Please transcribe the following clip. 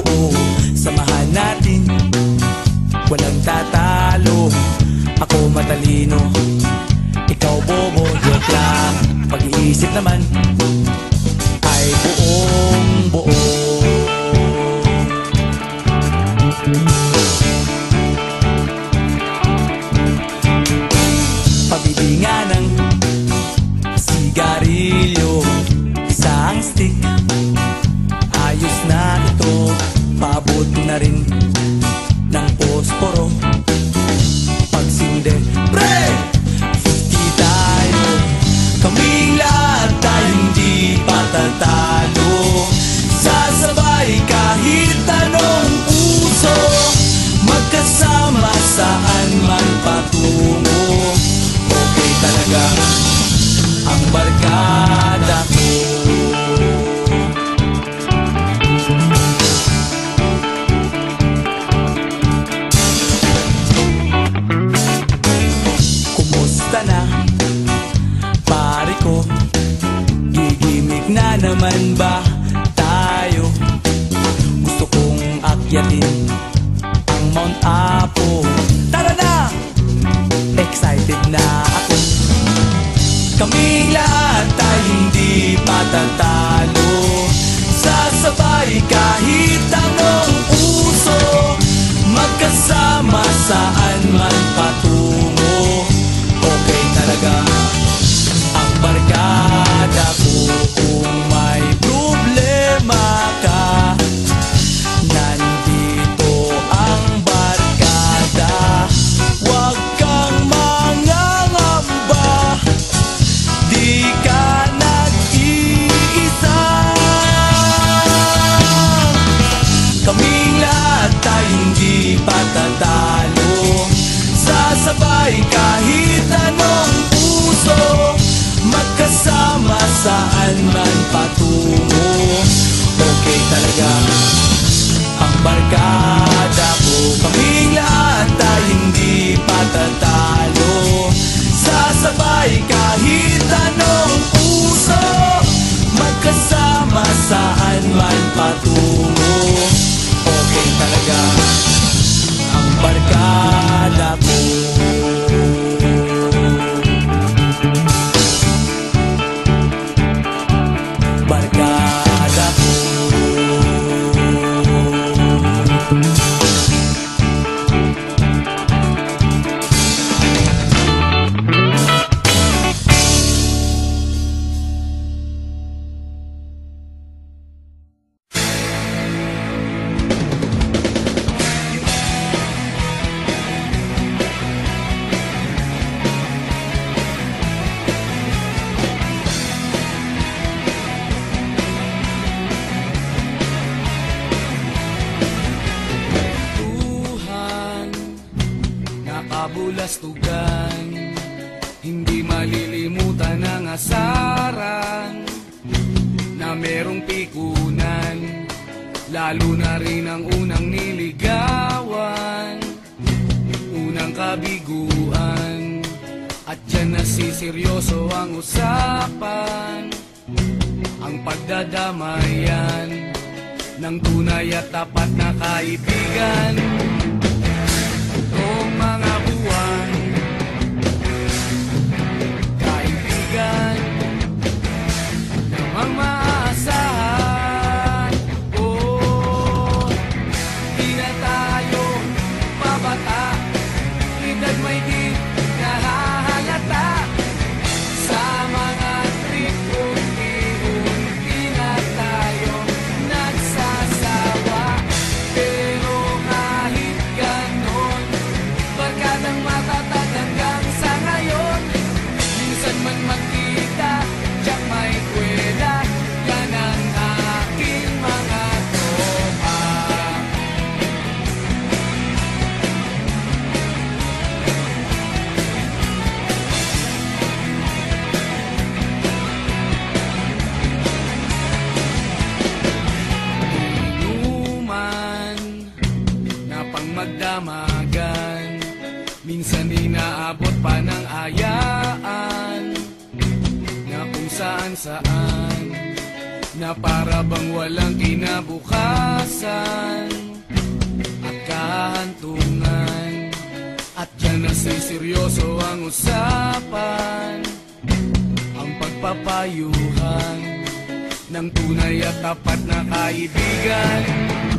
buo, samahan natin, walang tatalo. Ako matalino, ikaw bobo, joke lang. Pag-iisip naman ay buong buo. Pabibinga ng sigarilyo, isang stick, ayos na ito. Paabot na rin ng posporo. Pagsinde, pre! 50 tayo, kaming lahat tayo hindi patatalo. Sasabay kahit anong uso, magkasama saan man patungo. Okay talaga ang barkada ko. Kumusta na, pare ko? Gigimik na naman ba tayo? Gusto kong akyatin ang Mount Apo. Tara na! Excited na ako. Kaming lahat tayo hindi patatalo. Sasabay kahit anong uso, magkasama saan man patungo. Okay talaga ang barkada ko. Kung may problema ka, nandito ang barkada. Huwag kang mangangamba, di ka nag-iisa. Kaming lahat tayo hindi patatalo. Sasabay kahit anong puso, magkasama saan man patungo. Okay talaga ang barkada ko. Kaming lahat tayo hindi patatalo. Sasabay kahit anong puso, magkasama saan man patungo. Okay talaga ang barkada ko. Barkada ko. Nakabulastugan, hindi malilimutan ang asaran na merong pikunan, lalo na rin ang unang niligawan, unang kabiguan. At dyan nasiseryoso ang usapan, ang pagdadamayan ng tunay at tapat na kaibigan. Noong mga buwan, kaibigan namang maasahan. Oh, di na tayo pabata, edad may di nahahalata. Sa mga trip unti-unti na tayo nagsasawa. Pero kahit ganon, barkadang matatag hanggang sa ngayon. Minsan man magkita, tiyak may kwela, yan ang aking mga tropa. Inuman na pang magdamagan, minsan inaabot pa ng ayaan, na kung saan-saan, na para bang walang kinabukasan. seryoso ang usapan, ang pagpapayuhan ng tunay at tapat na kaibigan.